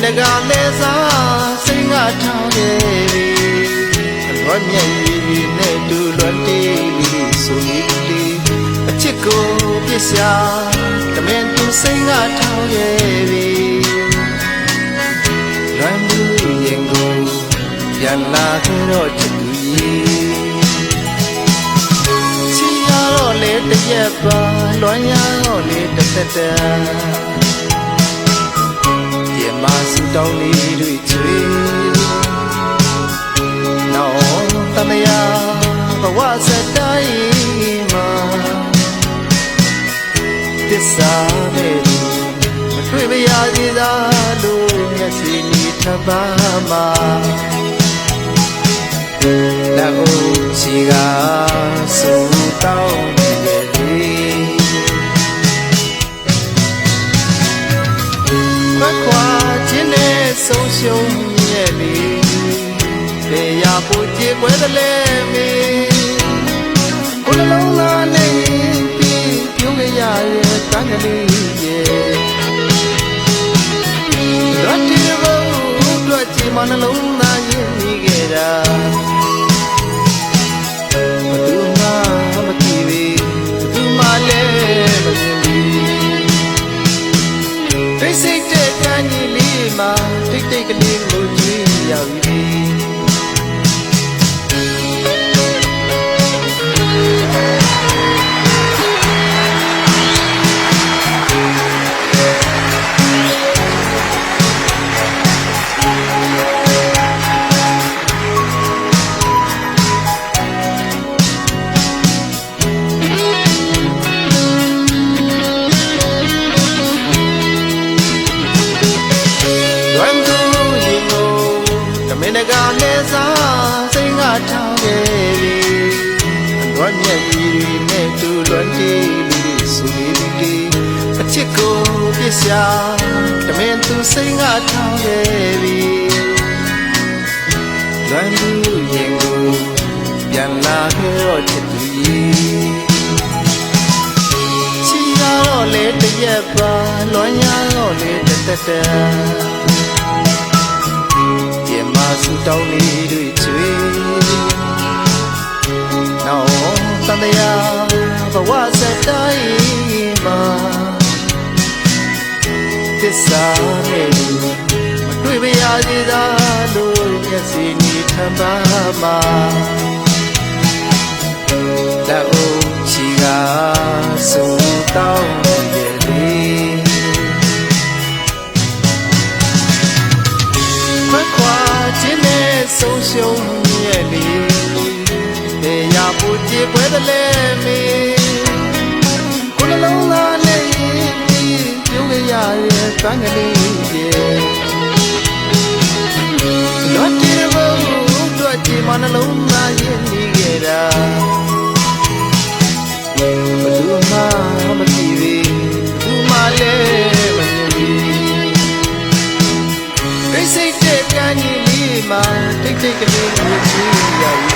င်းတကာလဲစားစိတ်ငါထောင်းခဲ့ပြီလွန်မြတ်ရည်နဲ့တူလွန်တေးလေးဆိုပြီးလေးအချစ်ကိုပြစ်ရှာတမင်သူစိတ်ငါထောင်းခဲ့ပြီလွန်မှုရင်ကိုပြန်လာခဲ့တော့ချစ်သူကြီးချီရတော့လေတရက်ပါလွန်ရတော့လေတစ်သက်တည်းမာစူတောင်းလေးတွေချွေနောက်တမယာဘဝစတိုင်းမှာသစ္စာနဲ့မတွေ့မရသေးသာလို့မျက်စိနဲ့ထပ်ပါမှာလက်အုပ်ချီကစူတောင်းနေလေဆုံးရှုံးရဲ့လေတေရပူကြည်ပွဲတလဲမေကိုယ်လုံးသားနဲ့ပြီးပြုံးရရဲ့တန်းကလေးရဲ့ရတ်တီဘုံတို့ကြည်မနှလုံးသားရဲ့မိခဲ့တာဘသူမှမကြည့်ပြီဘသူမှလည်းမမြင်ပြီသိစိတ်တဲ့ကံကြီးလေးမှာတိတ်တိတ်ကလေးကိုကြွေးရောက်ပြီကလည်းစားစိတ်ငါထောင်းခဲ့ပြီလွန်မြတ်ရည်နဲ့တူလွန်တေးလေးဆိုပြီးလေးအချစ်ကိုပြစ်ရှာတမင်သူစိတ်ငါထောင်းခဲ့ပြီလွန်သူရင်ကိုပြန်လာခဲ့တော့ချစ်သူကြီးချီရတော့လေတရက်ပါလွန်ရတော့လေတစ်သက်တည်းစူတောင်းလေးတွေချွေနောက်တမယာဘဝစတိုင်းမှာသစ္စာနဲ့မတွေ့မရသေးသာလို့မျက်စိနဲ့ထမ်းပါမှာလက်အုပ်ချီကစူတောင်းရဲ့လေဆုံးရှုံးရဲ့လေတေရပူကြည်ပွဲတလဲမေကိုယ်လုံးသားနဲ့ပြုံးရရဲ့တန်းကလေးရဲ့လွတ်တီဘုံတို့ကြည်မနှလုံးသားရဲ့နေခဲ့တာဘသူမှမကြည့်ပြီဘသူမှလည်းမမြင်ပြီစိတ်တဲ့ကံကြီးလေးမှာတိတ်တိတ်ကလေးကိုကြည့်ရ